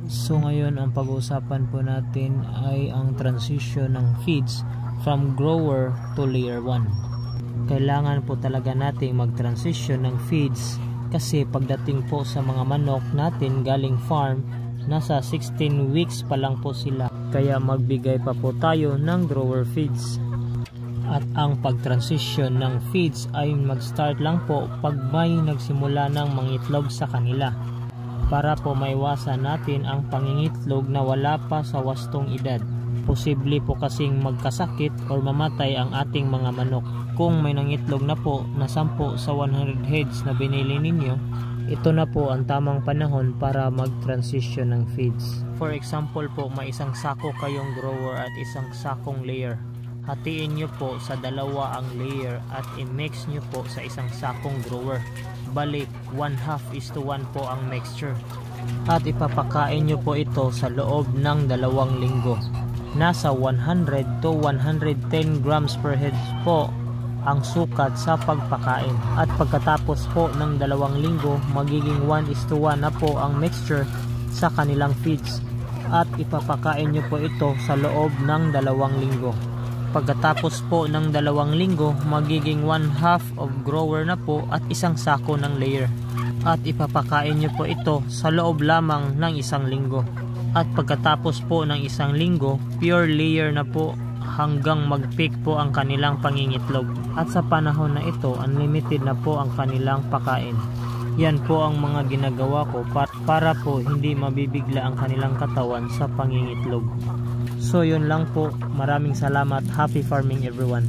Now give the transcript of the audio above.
So ngayon ang pag-uusapan po natin ay ang transition ng feeds from grower to layer 1. Kailangan po talaga nating mag-transition ng feeds kasi pagdating po sa mga manok natin galing farm, nasa 16 weeks pa lang po sila. Kaya magbigay pa po tayo ng grower feeds. At ang pag-transition ng feeds ay mag-start lang po pag may nagsimula ng mangitlog sa kanila. Para po maiwasan natin ang pangingitlog na wala pa sa wastong edad. Posible po kasing magkasakit o mamatay ang ating mga manok. Kung may nangitlog na po na 10 sa 100 heads na binili ninyo, ito na po ang tamang panahon para mag-transition ng feeds. For example po, may isang sako kayong grower at isang sakong layer. Hatiin nyo po sa dalawa ang layer at i-mix nyo po sa isang sakong grower. Balik 1/2:1 po ang mixture. At ipapakain nyo po ito sa loob ng 2 linggo. Nasa 100 to 110 grams per head po ang sukat sa pagpakain. At pagkatapos po ng 2 linggo, magiging 1:1 na po ang mixture sa kanilang feeds. At ipapakain nyo po ito sa loob ng 2 linggo. Pagkatapos po ng 2 linggo, magiging 1/2 of grower na po at isang sako ng layer. At ipapakain nyo po ito sa loob lamang ng 1 linggo. At pagkatapos po ng 1 linggo, pure layer na po hanggang mag-peak po ang kanilang pangingitlog. At sa panahon na ito, unlimited na po ang kanilang pakain. Yan po ang mga ginagawa ko para po hindi mabibigla ang kanilang katawan sa pangingitlog. So yun lang po. Maraming salamat. Happy farming everyone.